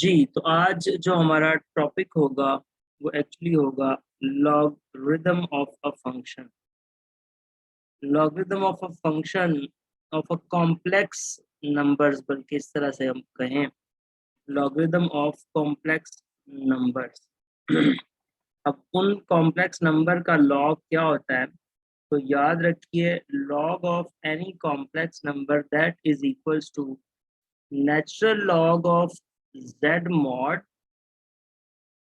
जी, तो आज जो हमारा टॉपिक होगा वो एक्चुअली होगा logarithm of a function. Logarithm of a function of a complex numbers, बल्कि इस तरह से हम कहें लॉगरिदम ऑफ कॉम्प्लेक्स नंबर्स। अब उन कॉम्प्लेक्स नंबर का लॉग क्या होता है, तो याद रखिए log of any complex number that is equals to natural log of z mod.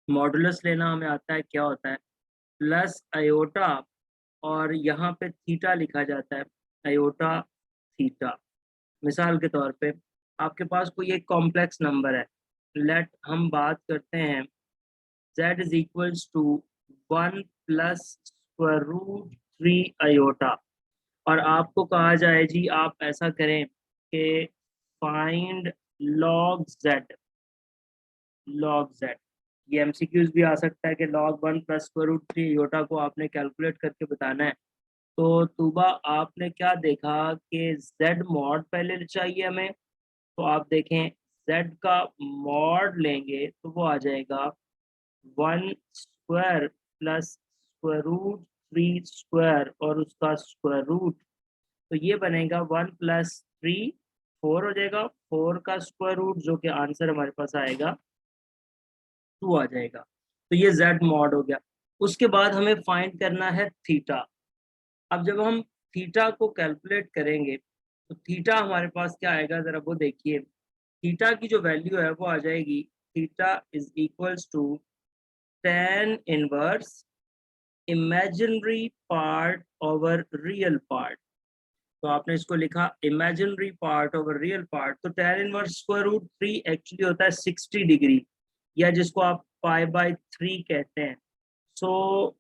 Modulus लेना हमें आता है, क्या होता है प्लस आयोटा, और यहाँ पे थीटा लिखा जाता है, आयोटा थीटा। मिसाल के तौर पे आपके पास कोई एक कॉम्प्लेक्स नंबर है, लेट हम बात करते हैं z is equals to 1 plus square root 3 iota, और आपको कहा जाए जी आप ऐसा करें कि find log z। Log z, ये एमसीक्यूज भी आ सकता है कि log 1 plus square root 3 iota को आपने कैलकुलेट करके बताना है। तो तूबा आपने क्या देखा कि z मॉड पहले चाहिए हमें, तो आप देखें z का मॉड लेंगे तो वो आ जाएगा 1 square plus square root 3 square और उसका स्क्वायर रूट, तो ये बनेगा 1 प्लस 3 4 हो जाएगा, 4 का स्क्वायर रूट जो कि आंसर हमारे पास आएगा 2 आ जाएगा। तो ये z मॉड हो गया। उसके बाद हमें फाइंड करना है थीटा। अब जब हम थीटा को कैलकुलेट करेंगे तो थीटा हमारे पास क्या आएगा, जरा वो देखिए। थीटा की जो वैल्यू है वो आ जाएगी, theta is equals to tan inverse imaginary part over real part. तो आपने इसको लिखा imaginary part over real part, तो tan inverse square root 3 actually होता है 60 डिग्री, या जिसको आप पाई बाय 3 कहते हैं। सो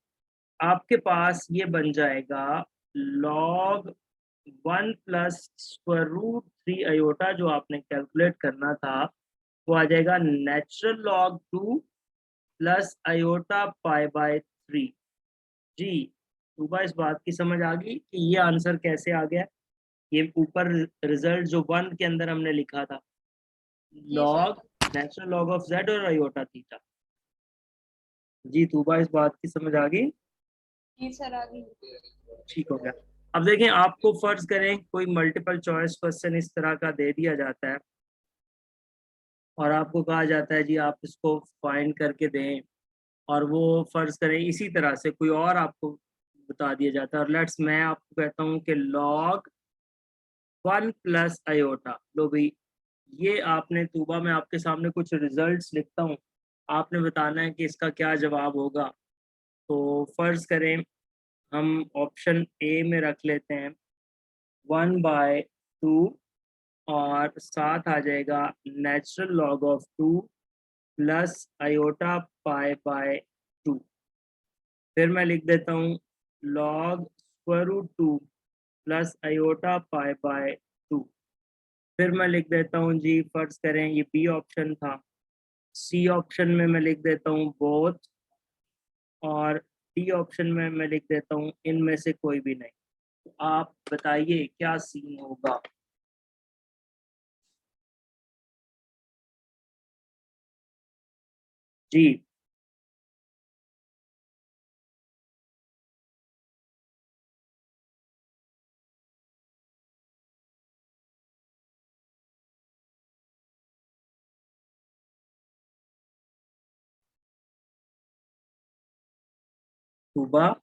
आपके पास ये बन जाएगा log 1 plus square root 3 iota, जो आपने कैलकुलेट करना था वो आ जाएगा natural log 2 plus iota pi by 3। जी, सुबह इस बात की समझ आ गई कि ये आंसर कैसे आ गया। ये ऊपर रिजल्ट जो 1 के अंदर हमने लिखा था, जी sir. Log natural log of z और आयोटा थीटा। जी तूबा इस बात की समझ आ गई। जी सर, आ गई। ठीक हो गया। अब देखें, आपको फर्ज करें कोई मल्टीपल चॉइस क्वेश्चन इस तरह का दे दिया जाता है और आपको कहा जाता है जी आप इसको फाइंड करके दें, और वो फर्ज करें इसी तरह से कोई और आपको बता दिया जाता है, और लेट्स मैं आपको कहता हूँ कि लॉग 1 प्लस आयोटा। लो भाई, ये आपने तूबा में आपके सामने कुछ रिजल्ट्स लिखता हूँ, आपने बताना है कि इसका क्या जवाब होगा। तो फर्ज करें हम ऑप्शन ए में रख लेते हैं 1/2, और साथ आ जाएगा natural log of 2 plus iota pi by 2। फिर मैं लिख देता हूँ log square root 2 plus iota pi by 2। फिर मैं लिख देता हूँ जी, फर्ज करें ये बी ऑप्शन था, सी ऑप्शन में मैं लिख देता हूँ बोथ, और डी ऑप्शन में मैं लिख देता हूँ इनमें से कोई भी नहीं। तो आप बताइए क्या सीन होगा। जी सुबह।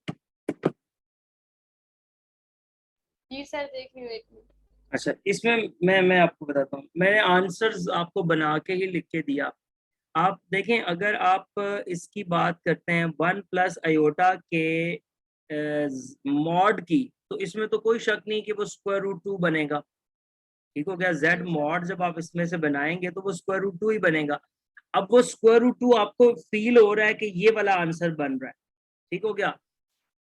जी सर, देख रही हूँ, एक मिनट। अच्छा, इसमें मैं आपको बताता हूँ, मैंने आंसर्स आपको बना के ही लिख के दिया। आप देखें, अगर आप इसकी बात करते हैं 1 प्लस आयोटा के मॉड की, तो इसमें तो कोई शक नहीं कि वो स्क्वायर रूट 2 बनेगा। ठीक हो गया, जेड जी सर। मॉड जब आप इसमें से बनाएंगे तो वो स्क्वायर रूट 2 ही बनेगा। अब वो स्क्वायर रूट 2 आपको फील हो रहा है कि ये वाला आंसर बन रहा है। ठीक हो गया।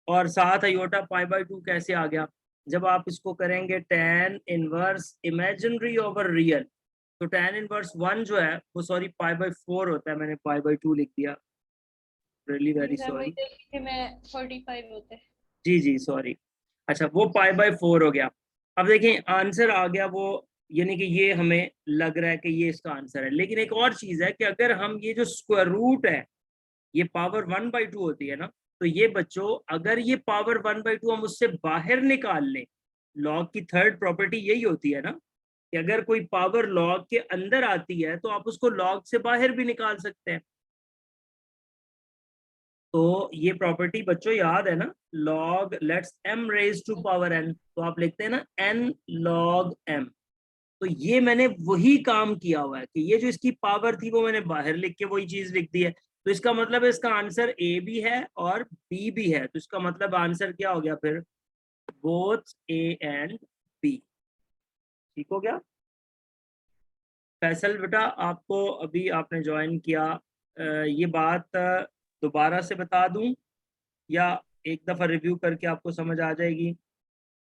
और साथ आयोटा पाई बाय 2 कैसे आ गया, जब आप इसको करेंगे tan inverse imaginary over real, तो tan इनवर्स 1 जो है वो सॉरी पाई बाय 4 होता है, मैंने पाई बाय 2 लिख दिया, रियली जी वेरी सर, वही सॉरी। देख रही थी मैं, 45 होते हैं। जी जी सॉरी। अच्छा, वो जी पाई बाय 4 हो गया। अब देखिए आंसर आ गया वो यानी कि ये हमें लग रहा है कि ये इसका आंसर है। लेकिन एक और चीज है कि अगर हम ये जो स्क्वायर रूट है, ये पावर 1/2 होती है ना, तो ये बच्चों अगर ये पावर 1/2 हम उससे बाहर निकाल लें, लॉग की थर्ड प्रॉपर्टी यही होती है ना कि अगर कोई पावर लॉग के अंदर आती है तो आप उसको लॉग से बाहर भी निकाल सकते हैं। तो ये प्रॉपर्टी बच्चों याद है ना, log let's m raise to power n, तो आप लिखते हैं ना n log m। तो ये मैंने वही काम किया हुआ है कि ये जो इसकी पावर थी वो मैंने बाहर लिख के वही चीज लिख दी है। तो इसका मतलब है इसका आंसर ए भी है और बी भी है, तो इसका मतलब आंसर क्या हो गया फिर, बोथ ए एंड बी। ठीक हो गया। फैसल बेटा आपको अभी आपने ज्वाइन किया, ये बात दोबारा से बता दूं या एक दफा रिव्यू करके आपको समझ आ जाएगी?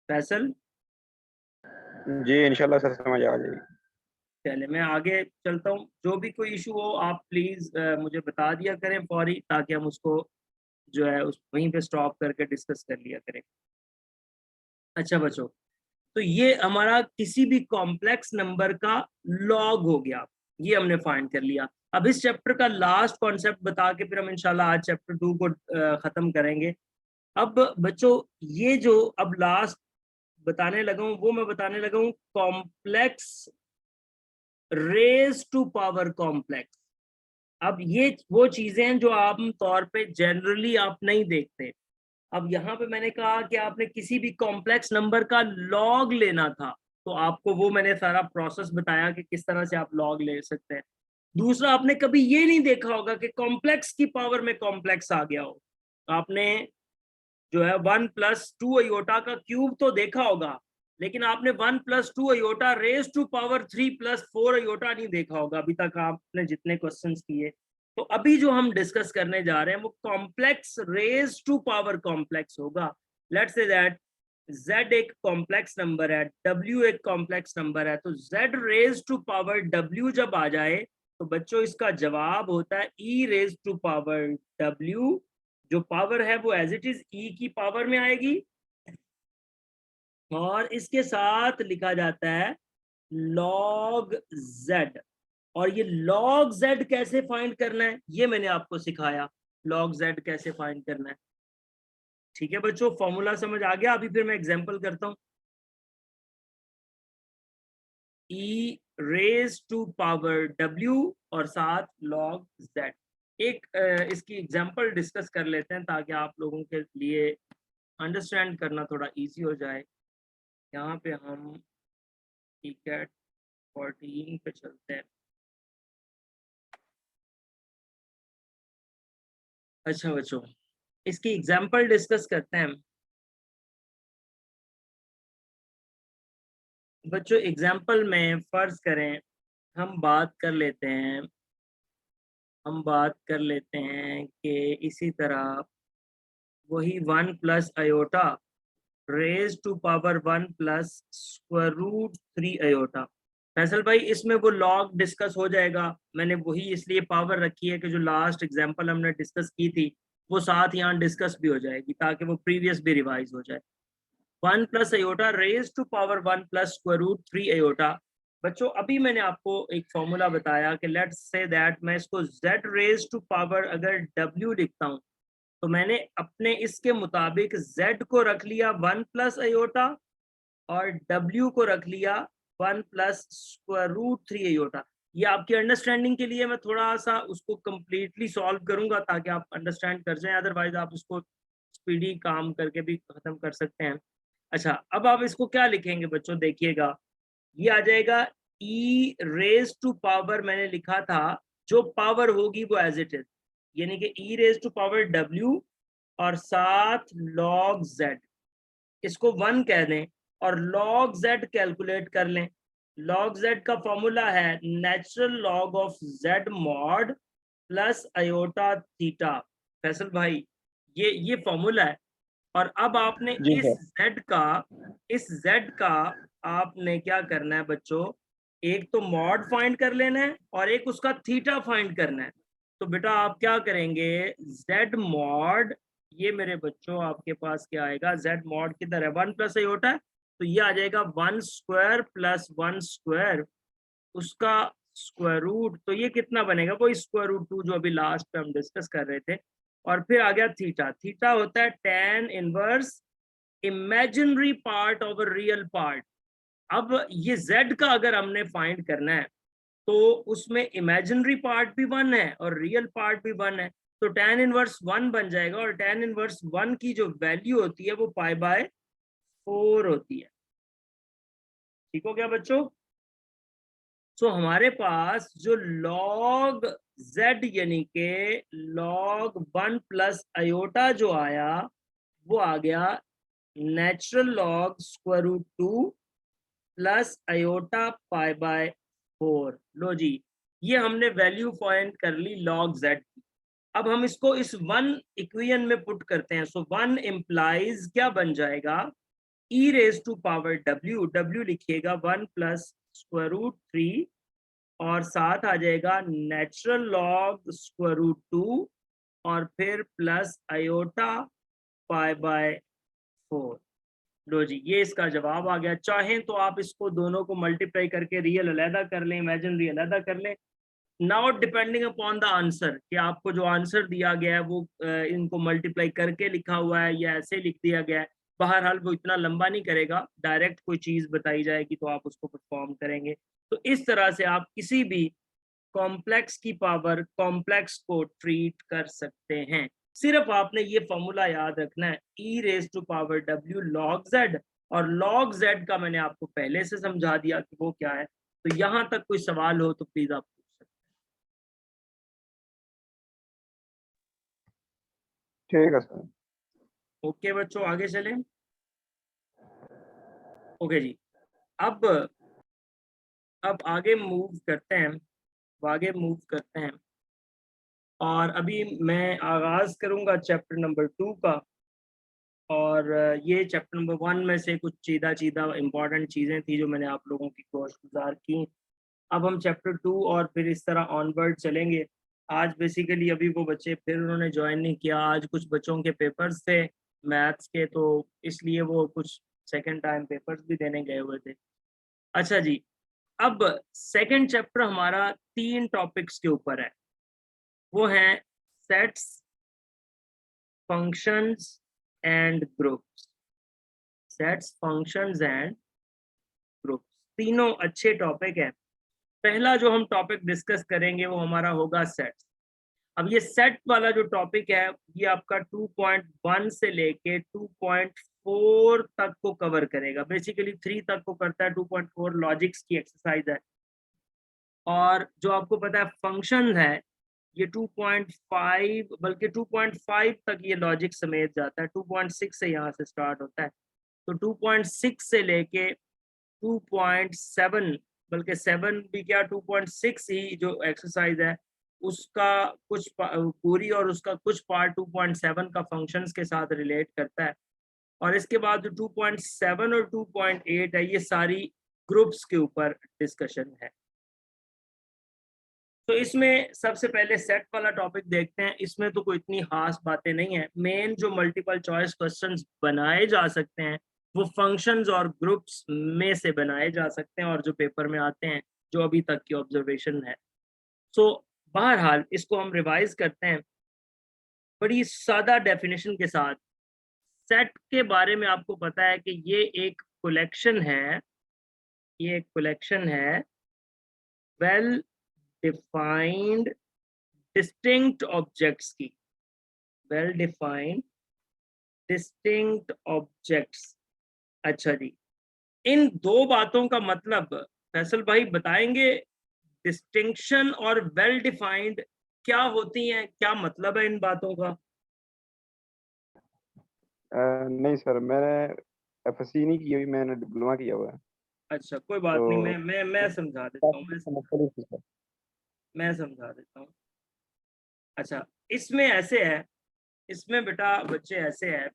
फैसल जी इंशाल्लाह सर समझ आ जाएगी। चले मैं आगे चलता हूँ, जो भी कोई इशू हो आप प्लीज मुझे बता दिया करें फौरी, ताकि हम उसको जो है उस वहीं पे स्टॉप करके डिस्कस कर लिया करें। अच्छा बच्चों, तो ये हमारा किसी भी कॉम्प्लेक्स नंबर का लॉग हो गया, ये हमने फाइंड कर लिया। अब इस चैप्टर का लास्ट कॉन्सेप्ट बता के फिर हम इंशाल्लाह आज चैप्टर 2 को खत्म करेंगे। अब बच्चों ये जो अब लास्ट बताने लगा हूँ वो मैं बताने लगा हूँ complex raise to power complex. अब ये वो चीजें हैं जो आम तौर पे जनरली आप नहीं देखते। अब यहाँ पे मैंने कहा कि आपने किसी भी कॉम्प्लेक्स नंबर का लॉग लेना था, तो आपको वो मैंने सारा प्रोसेस बताया कि किस तरह से आप लॉग ले सकते हैं। दूसरा, आपने कभी ये नहीं देखा होगा कि कॉम्प्लेक्स की पावर में कॉम्प्लेक्स आ गया हो। आपने जो है 1+2 अयोटा का क्यूब तो देखा होगा, लेकिन आपने 1+2 iota raise to power 3+4 iota नहीं देखा होगा अभी तक आपने जितने क्वेश्चंस किए। तो अभी जो हम डिस्कस करने जा रहे हैं वो complex raise to power complex होगा। लेट्स से दैट z एक कॉम्प्लेक्स नंबर है, w एक कॉम्प्लेक्स नंबर है, तो z raise to power w जब आ जाए तो बच्चों इसका जवाब होता है e raise to power w। जो पावर है वो एज इट इज e की पावर में आएगी और इसके साथ लिखा जाता है log z। और ये log z कैसे फाइंड करना है ये मैंने आपको सिखाया, log z कैसे फाइंड करना है। ठीक है बच्चों, फॉर्मूला समझ आ गया? अभी फिर मैं एग्जांपल करता हूं। e raise to power w और साथ log z। एक इसकी एग्जांपल डिस्कस कर लेते हैं ताकि आप लोगों के लिए अंडरस्टैंड करना थोड़ा इजी हो जाए। यहाँ पे हम टिकट 14 पे चलते हैं। अच्छा बच्चों, इसकी एग्जांपल डिस्कस करते हैं। बच्चों एग्जांपल में फर्ज करें हम बात कर लेते हैं, कि इसी तरह वही 1+i raise to power 1+√3 iota. Faisal भाई इसमें वो लॉग डिस्कस हो जाएगा, मैंने वही इसलिए पावर रखी है कि जो लास्ट एग्जांपल हमने डिस्कस की थी वो साथ यहाँ डिस्कस भी हो जाएगी ताकि वो प्रीवियस भी रिवाइज हो जाए। 1+i raise to power 1+√3 aorta. बच्चों अभी मैंने आपको एक फॉर्मूला बताया कि लेट्स से दैट मैं इसको z रेज टू पावर अगर w लिखता हूँ तो मैंने अपने इसके मुताबिक z को रख लिया 1+i और w को रख लिया 1+√3 अयोटा। ये आपकी अंडरस्टैंडिंग के लिए मैं थोड़ा सा उसको कंप्लीटली सॉल्व करूंगा ताकि आप अंडरस्टैंड कर जाएं, अदरवाइज आप उसको स्पीडी काम करके भी खत्म कर सकते हैं। अच्छा अब आप इसको क्या लिखेंगे बच्चों, देखिएगा ये आ जाएगा e रेज टू पावर, मैंने लिखा था जो पावर होगी वो एज इट इज, यानी कि e raise to power w और साथ log z, इसको 1 कह दें और log z कैलकुलेट कर लें। log z का फॉर्मूला है natural log of z mod plus iota theta. Faisal भाई ये फॉर्मूला है। और अब आपने जी इस सर। z का आपने क्या करना है बच्चों, एक तो मॉड फाइंड कर लेना है और एक उसका थीटा फाइंड करना है। तो बेटा आप क्या करेंगे, z मॉड, ये मेरे बच्चों आपके पास क्या आएगा, z मॉड किधर है, 1+i तो ये आ जाएगा 1 स्क्वायर प्लस 1 स्क्वायर उसका स्क्वायर रूट, तो ये कितना बनेगा, वही स्क्वायर रूट 2 जो अभी लास्ट पे हम डिस्कस कर रहे थे। और फिर आ गया थीटा, थीटा होता है tan inverse imaginary part over real part. अब ये z का अगर हमने फाइंड करना है तो उसमें इमेजिनरी पार्ट भी 1 है और रियल पार्ट भी 1 है, तो tan इनवर्स 1 बन जाएगा, और tan इनवर्स 1 की जो वैल्यू होती है वो π/4 होती है। ठीक हो गया बच्चों? सो हमारे पास जो log z यानी के log 1 प्लस आयोटा जो आया वो आ गया natural log square root 2 plus iota π/4। लो जी, ये हमने वैल्यू फाइंड कर ली log z की। अब हम इसको इस 1 इक्वेशन में पुट करते हैं। सो 1 इंप्लाइज क्या बन जाएगा, e raise to power w, w लिखिएगा 1 प्लस स्क्वायर रूट 3 और साथ आ जाएगा नेचुरल लॉग स्क्वायर रूट 2 और फिर प्लस आयोटा π/4। लो जी, ये इसका जवाब आ गया। चाहें तो आप इसको दोनों को मल्टीप्लाई करके रियल अलहदा कर लें, इमेजिनरी अलहदा कर लें। Now depending upon the answer कि आपको जो आंसर दिया गया है वो इनको मल्टीप्लाई करके लिखा हुआ है या ऐसे लिख दिया गया है। बहरहाल वो इतना लंबा नहीं करेगा, डायरेक्ट कोई चीज बताई जाएगी तो आप उसको परफॉर्म करेंगे। तो इस तरह से आप किसी भी कॉम्प्लेक्स की पावर कॉम्प्लेक्स को ट्रीट कर सकते हैं। सिर्फ आपने ये फॉर्मूला याद रखना है, e raise to power w log z, और log z का मैंने आपको पहले से समझा दिया कि वो क्या है। तो यहां तक कोई सवाल हो तो प्लीज आप पूछ सकते ठीक है सर। हैं। ओके बच्चों, आगे चलें। ओके जी, अब आगे मूव करते हैं, और अभी मैं आगाज करूंगा चैप्टर नंबर 2 का। और ये चैप्टर नंबर 1 में से कुछ चीदा इंपॉर्टेंट चीज़ें थी जो मैंने आप लोगों की गुज़ार की। अब हम चैप्टर 2 और फिर इस तरह ऑनवर्ड चलेंगे। आज बेसिकली अभी वो बच्चे फिर उन्होंने ज्वाइन नहीं किया, आज कुछ बच्चों के पेपर्स थे मैथ्स के, तो इसलिए वो कुछ सेकंड टाइम पेपर्स भी देने गए हुए थे। अच्छा जी, अब सेकंड चैप्टर हमारा 3 टॉपिक्स के ऊपर है, वो हैं sets, functions and groups. Sets, functions and groups, तीनों अच्छे टॉपिक हैं। पहला जो हम टॉपिक डिस्कस करेंगे वो हमारा होगा सेट्स। अब ये सेट वाला जो टॉपिक है ये आपका 2.1 से लेके 2.4 तक को कवर करेगा। बेसिकली 3 तक को करता है, 2.4 लॉजिक्स की एक्सरसाइज है। और जो आपको पता है फंक्शन है ये 2.5 बल्कि 2.5 तक ये लॉजिक समेत जाता है, 2.6 से यहाँ से स्टार्ट होता है। तो 2.6 से लेके 2.7 बल्कि 7 भी क्या 2.6 ही जो एक्सरसाइज है उसका कुछ पूरी और उसका कुछ पार्ट 2.7 का फंक्शंस के साथ रिलेट करता है। और इसके बाद जो 2.7 और 2.8 है ये सारी ग्रुप्स के ऊपर डिस्कशन है। तो इसमें सबसे पहले सेट वाला टॉपिक देखते हैं। इसमें तो कोई इतनी खास बातें नहीं है। मेन जो मल्टीपल चॉइस क्वेश्चंस बनाए जा सकते हैं वो फंक्शंस और ग्रुप्स में से बनाए जा सकते हैं और जो पेपर में आते हैं, जो अभी तक की ऑब्जर्वेशन है। सो बहरहाल इसको हम रिवाइज करते हैं बड़ी सादा डेफिनेशन के साथ। सेट के बारे में आपको पता है कि ये एक कलेक्शन है, वेल डिफाइंड डिस्टिंक्ट ऑब्जेक्ट्स की, वेल डिफाइंड डिस्टिंक्ट ऑब्जेक्ट्स। अच्छा जी, इन दो बातों का मतलब फैसल भाई बताएंगे, डिस्टिंक्शन और वेल डिफाइंड क्या होती हैं, क्या मतलब है इन बातों का? नहीं सर, मैंने एफएससी नहीं की हुई, मैंने डिप्लोमा किया हुआ है। अच्छा कोई बात तो नहीं, मैं समझा देता हूँ, मैं सर। समझा देता हूँ। अच्छा, इसमें ऐसे है, इसमें बेटा बच्चे ऐसे है।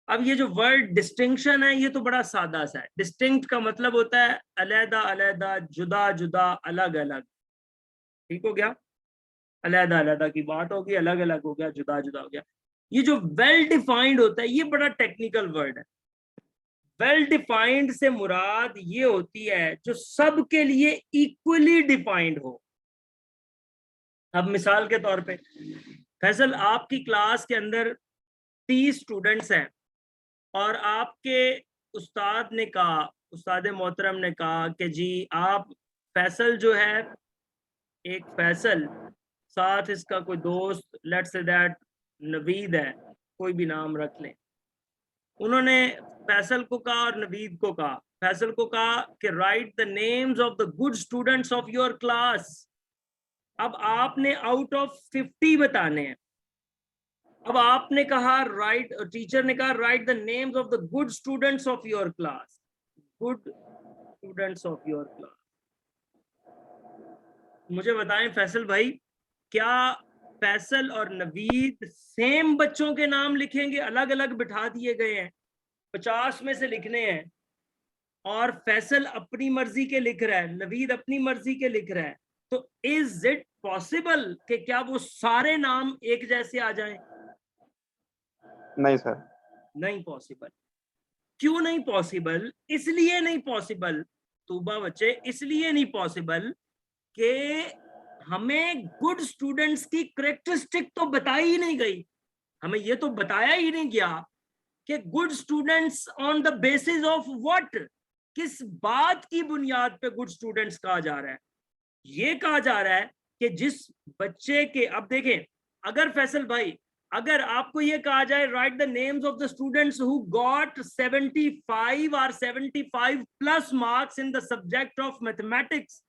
अब ये जो वर्ड डिस्टिंक्शन है ये तो बड़ा सादा सा है। डिस्टिंक्ट का मतलब होता है अलहदा अलहदा, जुदा जुदा, अलग अलग। ठीक हो गया, अलहदा अलहदा की बात होगी, अलग अलग हो गया, जुदा जुदा हो गया। ये जो वेल डिफाइंड होता है ये बड़ा टेक्निकल वर्ड है। वेल डिफाइंड से मुराद ये होती है जो सबके लिए इक्वली डिफाइंड हो। अब मिसाल के तौर पे फैसल, आपकी क्लास के अंदर 30 स्टूडेंट्स हैं और आपके उस्ताद ने कहा, उस्ताद मोहतरम ने कहा कि जी आप फैसल जो है, एक फैसल, साथ इसका कोई दोस्त, लेट्स से दैट नवीद है, कोई भी नाम रख लें। उन्होंने फैसल को कहा और नवीद को कहा, फैसल को कहा कि right the names of the good students of your class. अब आपने आउट ऑफ 50 बताने हैं। अब आपने कहा राइट, टीचर ने कहा right the names of the good students of your class, good students of your class. मुझे बताएं फैसल भाई, क्या फैसल और नवीद सेम बच्चों के नाम लिखेंगे? अलग अलग बिठा दिए गए हैं, 50 में से लिखने हैं, और फैसल अपनी मर्जी के लिख रहा है, नवीद अपनी मर्जी के लिख रहा है। तो इज इट पॉसिबल कि क्या वो सारे नाम एक जैसे आ जाएं? नहीं सर, नहीं पॉसिबल। क्यों नहीं पॉसिबल? इसलिए नहीं पॉसिबल तूबा बच्चे, इसलिए नहीं पॉसिबल कि हमें गुड स्टूडेंट्स की करेक्टरिस्टिक तो बताई ही नहीं गई। हमें ये तो बताया ही नहीं गया कि good students on the basis of what, किस बात की बुनियाद पे गुड स्टूडेंट्स कहा जा रहा है। ये कहा जा रहा है कि जिस बच्चे के, अब देखें, अगर फैसल भाई, अगर आपको ये कहा जाए right the names of the students who got 75 और 75 plus marks in the subject of mathematics,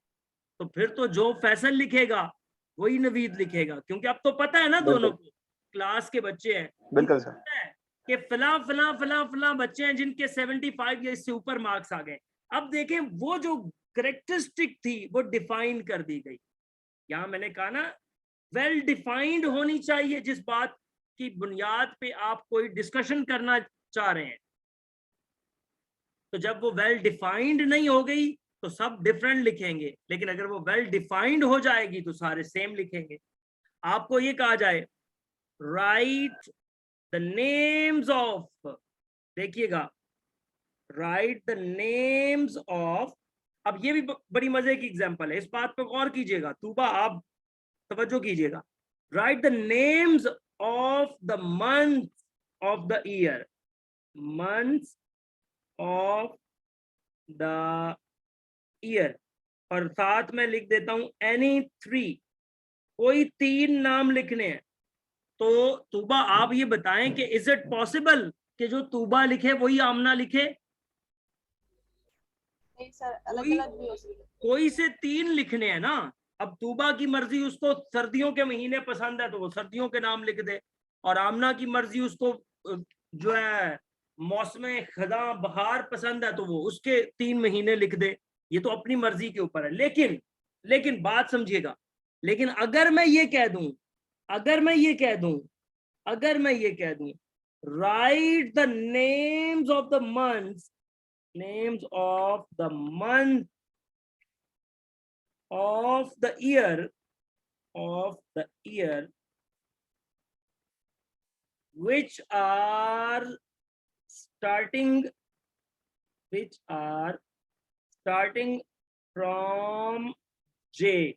तो फिर तो जो फैसल लिखेगा वही नवीद लिखेगा, क्योंकि अब तो पता है ना दोनों को, क्लास के बच्चे हैं, बिल्कुल सर, पता है कि फला फला फला फला बच्चे हैं जिनके 75 या इससे ऊपर मार्क्स आ गए। अब देखें, वो जो करेक्टरिस्टिक थी वो डिफाइन कर दी गई। यहां मैंने कहा ना, वेल डिफाइंड होनी चाहिए जिस बात की बुनियाद पे आप कोई डिस्कशन करना चाह रहे हैं। तो जब वो वेल डिफाइंड नहीं हो गई तो सब डिफरेंट लिखेंगे, लेकिन अगर वो वेल डिफाइंड हो जाएगी तो सारे सेम लिखेंगे। आपको ये कहा जाए राइट द नेम्स ऑफ, देखिएगा, राइट द नेम्स ऑफ, अब ये भी बड़ी मजे की एग्जांपल है, इस बात पे गौर कीजिएगा, तूबा आप तवज्जो कीजिएगा। Right the names of the month of the year, month of the year, और साथ में लिख देता हूं एनी 3, कोई 3 नाम लिखने हैं। तो तूबा आप ये बताएं कि इज इट पॉसिबल कि जो तूबा लिखे वही आमना लिखे? नहीं सर, अलग अलग भी हो सकते हैं। कोई से 3 लिखने हैं ना। अब तूबा की मर्जी, उसको सर्दियों के महीने पसंद है तो वो सर्दियों के नाम लिख दे, और आमना की मर्जी, उसको जो है मौसम खदा बहार पसंद है तो वो उसके 3 महीने लिख दे। ये तो अपनी मर्जी के ऊपर है। लेकिन बात समझिएगा, लेकिन अगर मैं ये कह दूं, अगर मैं ये कह दूं right the names of the months, names of the month of the year which are starting from J,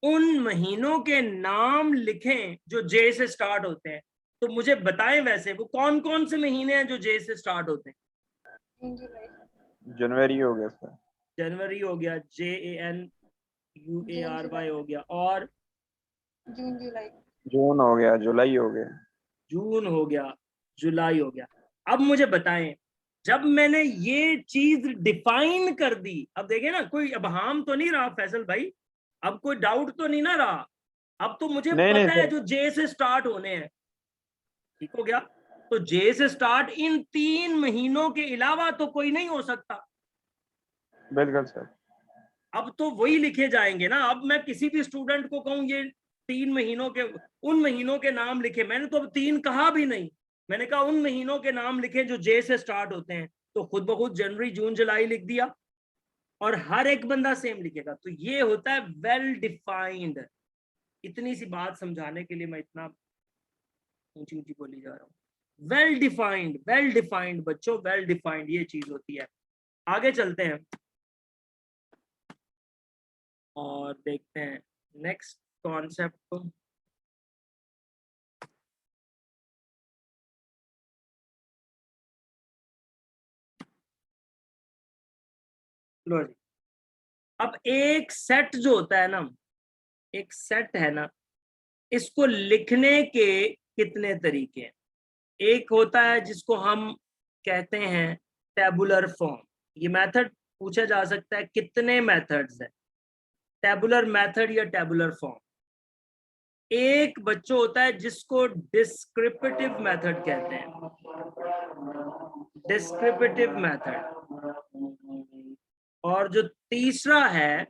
उन महीनों के नाम लिखें जो J से स्टार्ट होते हैं। तो मुझे बताएं वैसे वो कौन कौन से महीने हैं जो J से स्टार्ट होते हैं? जून जुलाई। जनवरी हो गया सर, जनवरी हो गया, JANUARY हो गया, और जून जुलाई। जून हो गया, जुलाई हो गया, जून हो गया, जुलाई हो गया। अब मुझे बताएं, जब मैंने ये चीज डिफाइन कर दी, अब देखें ना, कोई अबहाम तो नहीं रहा फैसल भाई, अब कोई डाउट तो नहीं ना रहा, अब तो मुझे नहीं पता है सर, जो जे से स्टार्ट होने हैं। ठीक हो गया? तो जे से स्टार्ट इन 3 महीनों के अलावा तो कोई नहीं हो सकता। बिल्कुल सर, अब तो वही लिखे जाएंगे ना। अब मैं किसी भी स्टूडेंट को कहूँ ये 3 महीनों के, उन महीनों के नाम लिखे, मैंने तो अब 3 कहा भी नहीं, मैंने कहा उन महीनों के नाम लिखे जो जे से स्टार्ट होते हैं, तो खुद ब खुद जनवरी जून जुलाई लिख दिया, और हर एक बंदा सेम लिखेगा। तो ये होता है वेल डिफाइंड। इतनी सी बात समझाने के लिए मैं इतना ऊंची ऊंची बोली जा रहा हूँ। वेल डिफाइंड बच्चों, वेल डिफाइंड ये चीज होती है। आगे चलते हैं और देखते हैं नेक्स्ट कॉन्सेप्ट को। लो जी, अब एक सेट जो होता है ना, एक सेट है ना, इसको लिखने के कितने तरीके हैं। एक होता है जिसको हम कहते हैं टेबुलर फॉर्म। ये मेथड पूछा जा सकता है, कितने मेथड्स हैं, टेबुलर मेथड या टेबुलर फॉर्म। एक बच्चों होता है जिसको डिस्क्रिप्टिव मेथड कहते हैं, डिस्क्रिप्टिव मेथड। और जो तीसरा है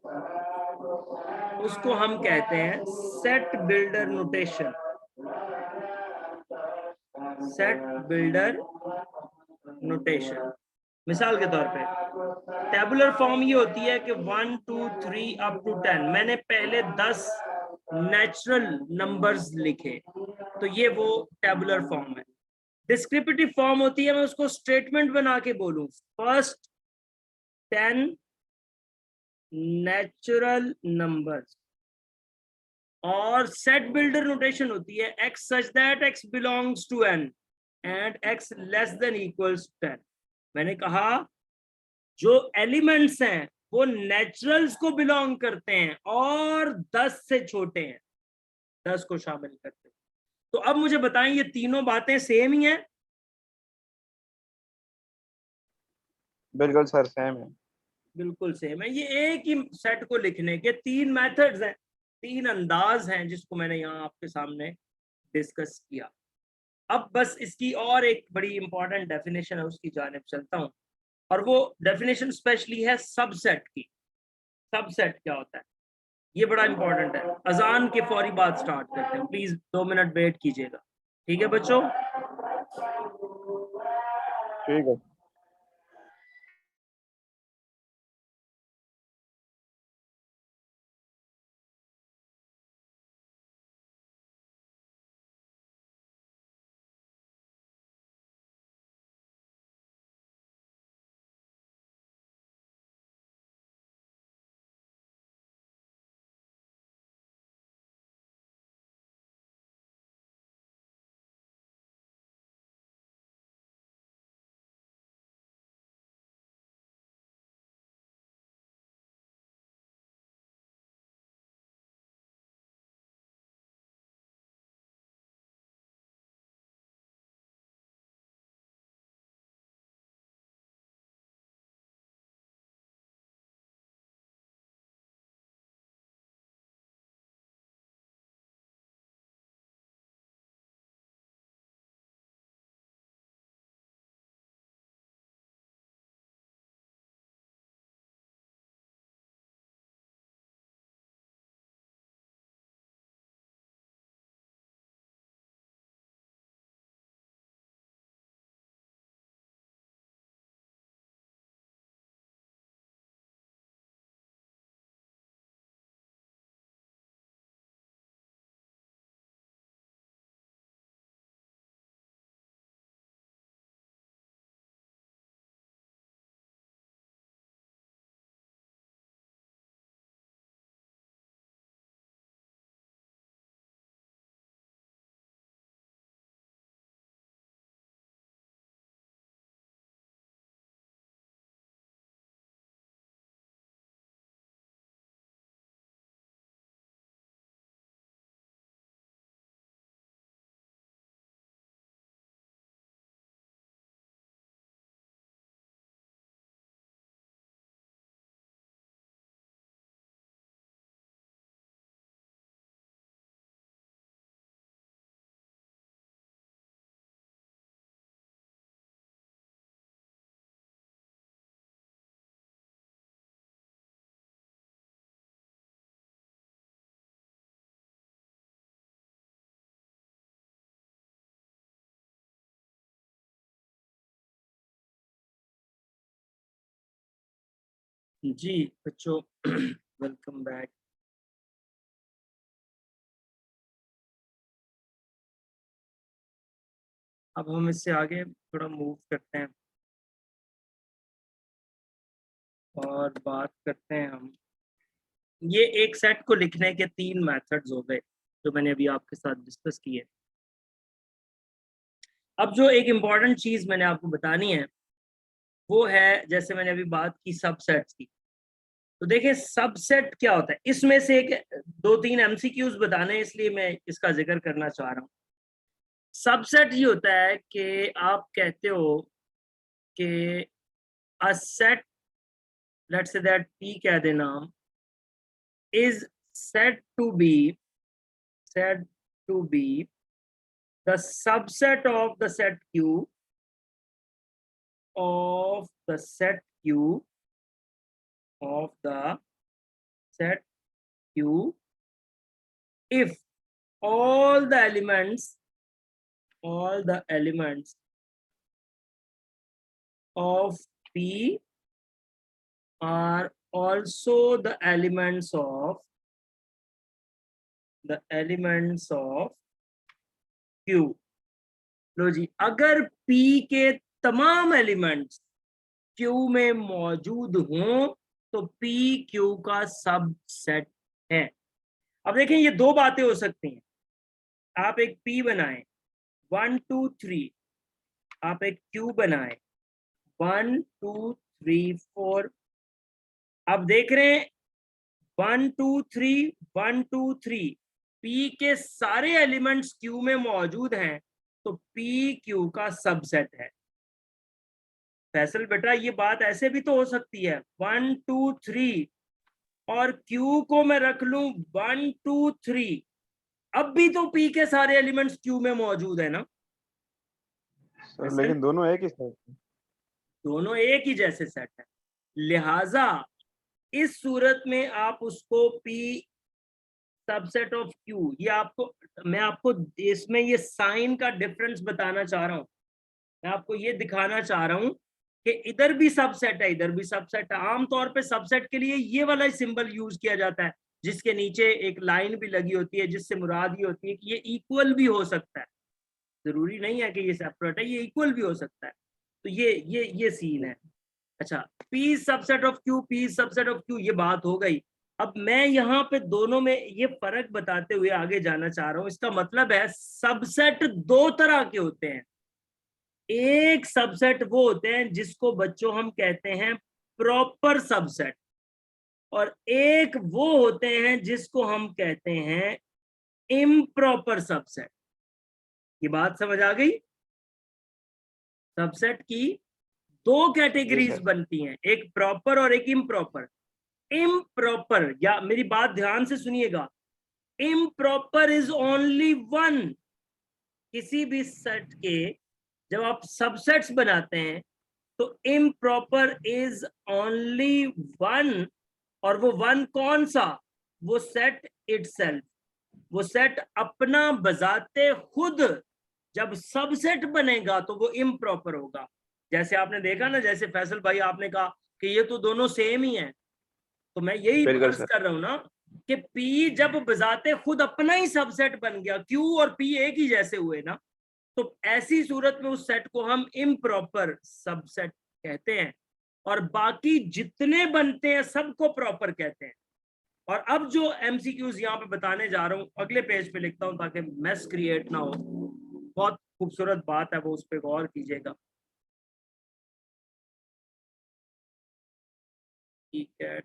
उसको हम कहते हैं set builder notation, set builder notation. मिसाल के तौर पे टेबुलर फॉर्म ये होती है कि 1 2 3 अप टू 10, मैंने पहले 10 नेचुरल नंबर्स लिखे, तो ये वो टेबुलर फॉर्म है। डिस्क्रिप्टिव फॉर्म होती है मैं उसको स्टेटमेंट बना के बोलूं, फर्स्ट 10 नेचुरल नंबर्स। और सेट बिल्डर नोटेशन होती है x such that x belongs to n and x less than equals 10। मैंने कहा जो एलिमेंट्स हैं वो नेचुरल्स को बिलोंग करते हैं और 10 से छोटे हैं, 10 को शामिल करते हैं। तो अब मुझे बताएं ये तीनों बातें सेम ही हैं? बिल्कुल सर सेम है। बिल्कुल सेम है। ये एक ही सेट को लिखने के 3 मेथड्स हैं, 3 अंदाज हैं जिसको मैंने यहाँ आपके सामने डिस्कस किया। अब बस इसकी और एक बड़ी इंपॉर्टेंट डेफिनेशन है, उसकी जानिब चलता हूँ। और वो डेफिनेशन स्पेशली है सबसेट की। सबसेट क्या होता है ये बड़ा इंपॉर्टेंट है। अजान के फौरी बाद स्टार्ट करते हैं, प्लीज 2 मिनट वेट कीजिएगा, ठीक है बच्चों? ठीक है। जी बच्चों वेलकम बैक। अब हम इससे आगे थोड़ा मूव करते हैं और बात करते हैं हम, ये एक सेट को लिखने के 3 मेथड्स हो गए जो मैंने अभी आपके साथ डिस्कस किए। अब जो एक इम्पॉर्टेंट चीज मैंने आपको बतानी है वो है, जैसे मैंने अभी बात की सबसेट्स की, तो देखिए सबसेट क्या होता है। इसमें से एक 2-3 एमसीक्यूज बताने हैं, इसलिए मैं इसका जिक्र करना चाह रहा हूँ। सबसेट ये होता है कि आप कहते हो कि a set, let's say that P कह देना, is said to be the subset of the set Q of the set Q of the set Q if all the elements of P are also the elements of Q। लो जी, अगर P के तमाम elements Q में मौजूद हों तो P Q का subset है। अब देखें ये दो बातें हो सकती हैं, आप एक P बनाएं 1 2 3, आप एक Q बनाएं 1 2 3 4, आप देख रहे हैं 1 2 3 1 2 3 P के सारे एलिमेंट्स Q में मौजूद हैं तो P Q का सबसेट है। फैसल बेटा ये बात ऐसे भी तो हो सकती है 1 2 3 और Q को मैं रख लूं 1 2 3, अब भी तो P के सारे एलिमेंट्स Q में मौजूद है ना सर, लेकिन दोनों एक ही सेट है। दोनों एक ही जैसे सेट है, लिहाजा इस सूरत में आप उसको P सबसेट ऑफ Q, ये आपको, मैं आपको इसमें ये साइन का डिफरेंस बताना चाह रहा हूं, मैं आपको ये दिखाना चाह रहा हूं कि इधर भी सबसेट है इधर भी सबसेट है। आमतौर पे सबसेट के लिए ये वाला सिंबल यूज किया जाता है जिसके नीचे एक लाइन भी लगी होती है, जिससे मुराद ये होती है कि ये इक्वल भी हो सकता है, जरूरी नहीं है कि ये सेपरेट है, ये इक्वल भी हो सकता है। तो ये सीन है। अच्छा, P subset of Q, P subset of Q, ये बात हो गई। अब मैं यहाँ पे दोनों में ये फर्क बताते हुए आगे जाना चाह रहा हूं। इसका मतलब है सबसेट दो तरह के होते हैं। एक सबसेट वो होते हैं जिसको बच्चों हम कहते हैं प्रॉपर सबसेट, और एक वो होते हैं जिसको हम कहते हैं इम्प्रॉपर सबसेट। ये बात समझ आ गई? सबसेट की दो कैटेगरीज बनती हैं, एक प्रॉपर और एक इम्प्रॉपर। इम्प्रॉपर, या मेरी बात ध्यान से सुनिएगा, इम्प्रॉपर इज ओनली वन। किसी भी सेट के जब आप सबसेट्स बनाते हैं तो इम्प्रॉपर इज ओनली वन, और वो वन कौन सा? वो सेट इटसेल्फ, वो सेट अपना बजाते खुद जब सबसेट बनेगा तो वो इम्प्रॉपर होगा। जैसे आपने देखा ना, जैसे फैसल भाई आपने कहा कि ये तो दोनों सेम ही हैं, तो मैं यही अर्ज कर रहा हूं ना कि P जब बजाते खुद अपना ही सबसेट बन गया, Q और P एक ही जैसे हुए ना, तो ऐसी सूरत में उस सेट को हम इम्प्रॉपर सबसेट कहते हैं, और बाकी जितने बनते हैं सबको प्रॉपर कहते हैं। और अब जो एमसीक्यूज यहाँ पे बताने जा रहा हूँ अगले पेज पे लिखता हूँ ताकि मेस क्रिएट ना हो, बहुत खूबसूरत बात है वो, उस पर गौर कीजिएगा। ठीक है,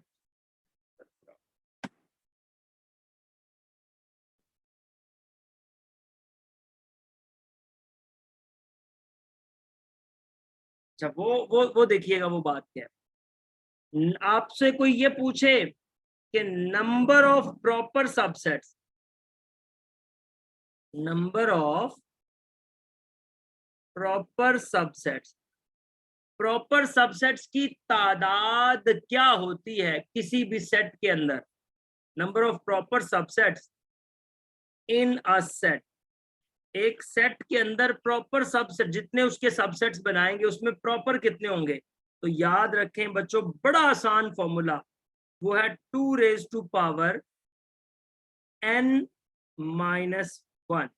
अच्छा वो देखिएगा वो बात क्या है। आपसे कोई ये पूछे कि number of proper subsets, number of proper subsets, proper subsets की तादाद क्या होती है किसी भी सेट के अंदर? Number of proper subsets in a set, एक सेट के अंदर प्रॉपर सबसेट, जितने उसके सबसेट्स बनाएंगे उसमें प्रॉपर कितने होंगे? तो याद रखें बच्चों, बड़ा आसान फॉर्मूला, वो है 2 raise to power n-1,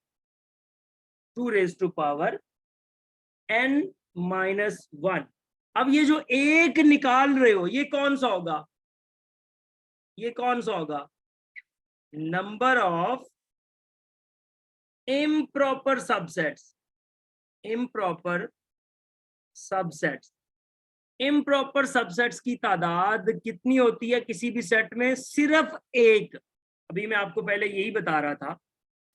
2 raise to power n minus 1। अब ये जो एक निकाल रहे हो ये कौन सा होगा, ये कौन सा होगा, number of improper subsets, improper subsets. Improper subsets की तादाद कितनी होती है किसी भी सेट में, सिर्फ एक। अभी मैं आपको पहले यही बता रहा था,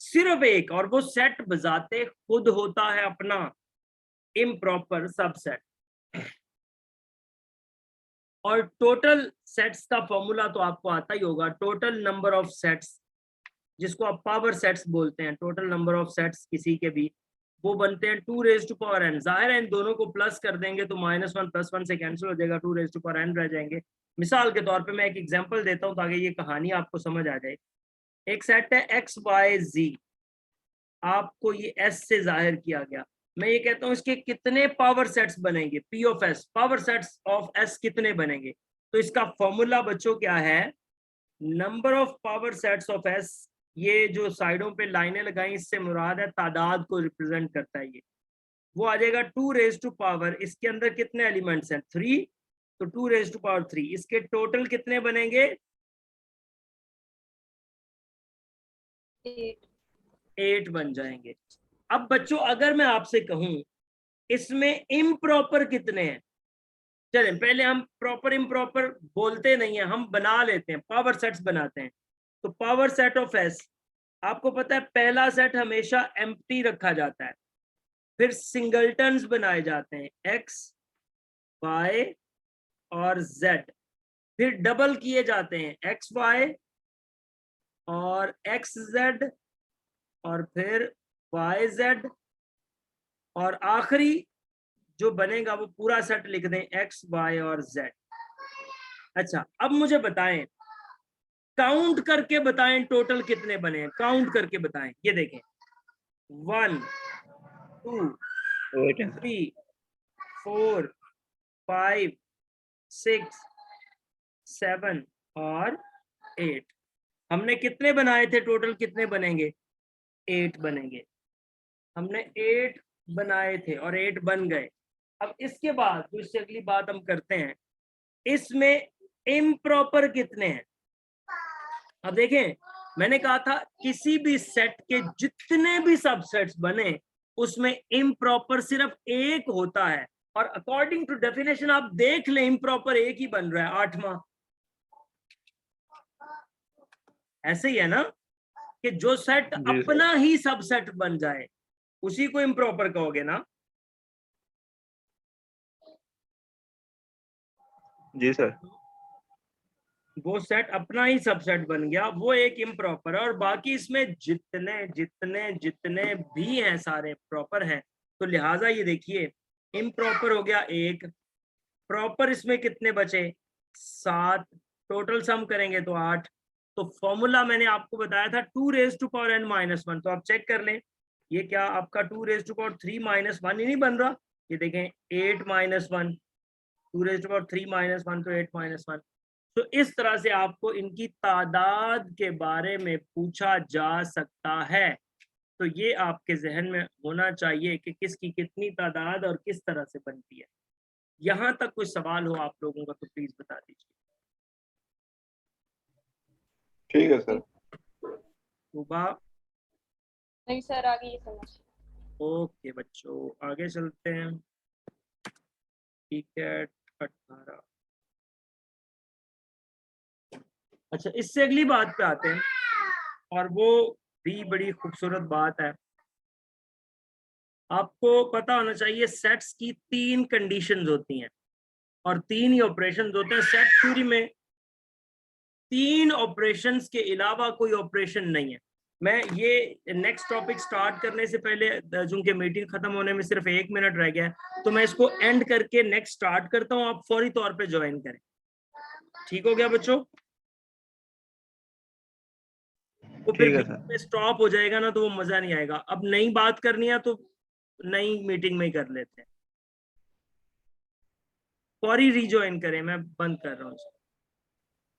सिर्फ एक, और वो सेट बजाते खुद होता है अपना इम्प्रॉपर सबसेट। और टोटल सेट्स का फॉर्मूला तो आपको आता ही होगा, टोटल नंबर ऑफ सेट्स, जिसको आप पावर सेट्स बोलते हैं, टोटल नंबर ऑफ सेट्स किसी के भी, वो बनते हैं 2 रेज़ टू पावर n। जाहिर है इन दोनों को प्लस कर देंगे तो -1 + 1 से कैंसिल हो जाएगा, 2 रेज़ टू पावर n रह जाएंगे। मिसाल के तौर पे मैं एक एग्जांपल देता हूं ताकि ये कहानी आपको समझ आ जाए। एक सेट है x y z, आपको ये s से जाहिर किया गया। मैं ये कहता हूँ इसके कितने पावर सेट्स बनेंगे, p of s, power sets of s कितने बनेंगे। तो इसका फॉर्मूला बच्चों क्या है, number of power sets of s, ये जो साइडों पे लाइनें लगाई इससे मुराद है तादाद को रिप्रेजेंट करता है, ये वो आ जाएगा 2 रेज़ टू पावर, इसके अंदर कितने एलिमेंट्स हैं 3, तो 2 रेज़ टू पावर 3, इसके टोटल कितने बनेंगे 8 बन जाएंगे। अब बच्चों अगर मैं आपसे कहूं इसमें इम्प्रॉपर कितने हैं, चलें पहले हम प्रॉपर इम्प्रॉपर बोलते नहीं है, हम बना लेते हैं, पावर सेट्स बनाते हैं। तो पावर सेट ऑफ s, आपको पता है पहला सेट हमेशा एम्प्टी रखा जाता है, फिर सिंगलटन्स बनाए जाते हैं x y और z, फिर डबल किए जाते हैं x y और x z और फिर y z, और आखिरी जो बनेगा वो पूरा सेट लिख दें x y और z। अच्छा अब मुझे बताएं, काउंट करके बताएं टोटल कितने बने हैं, काउंट करके बताएं। ये देखें 1 2 3 4 5 6 7 और 8। हमने कितने बनाए थे, टोटल कितने बनेंगे 8 बनेंगे। हमने 8 बनाए थे और 8 बन गए। अब इसके बाद जो इससे अगली बात हम करते हैं, इसमें इम्प्रॉपर कितने हैं। अब देखें मैंने कहा था किसी भी सेट के जितने भी सबसेट्स बने उसमें इम्प्रॉपर सिर्फ एक होता है, और अकॉर्डिंग टू डेफिनेशन आप देख लें इम्प्रॉपर एक ही बन रहा है 8वां। ऐसे ही है ना कि जो सेट अपना ही सबसेट बन जाए उसी को इम्प्रॉपर कहोगे ना। जी सर। वो सेट अपना ही सबसेट बन गया, वो एक इम्प्रॉपर है, और बाकी इसमें जितने जितने जितने भी हैं सारे प्रॉपर हैं। तो लिहाजा ये देखिए इम्प्रॉपर हो गया एक, प्रॉपर इसमें कितने बचे 7, टोटल सम करेंगे तो 8। तो फॉर्मूला मैंने आपको बताया था 2 raise to power n minus 1, तो आप चेक कर लें ये क्या आपका 2 रेज़ टू पावर 3 माइनस 1 ही नहीं बन रहा। ये देखें 8 minus 1, 2 raise to power 3 minus 1 तो 8 माइनस 1। तो इस तरह से आपको इनकी तादाद के बारे में पूछा जा सकता है। तो ये आपके जहन में होना चाहिए कि किसकी कितनी तादाद और किस तरह से बनती है। यहाँ तक कोई सवाल हो आप लोगों का तो प्लीज बता दीजिए। ठीक है सर। सुबह नहीं सर आगे ये समझ। ओके बच्चों आगे चलते हैं। ठीक है 18। अच्छा इससे अगली बात पे आते हैं, और वो भी बड़ी खूबसूरत बात है। आपको पता होना चाहिए सेट्स की 3 कंडीशंस होती हैं और 3 ही ऑपरेशंस होते हैं सेट थ्योरी में। 3 ऑपरेशंस के अलावा कोई ऑपरेशन नहीं है। मैं ये नेक्स्ट टॉपिक स्टार्ट करने से पहले, चूंकि मीटिंग खत्म होने में सिर्फ 1 मिनट रह गया है, तो मैं इसको एंड करके नेक्स्ट स्टार्ट करता हूं, आप फौरी तौर पे ज्वाइन करें। ठीक हो गया बच्चों? तो फिर ठीक है बीच में स्टॉप हो जाएगा ना तो वो मजा नहीं आएगा। अब नई बात करनी है तो नई मीटिंग में ही कर लेते हैं। फौरी रिज्वाइन करें, मैं बंद कर रहा हूँ।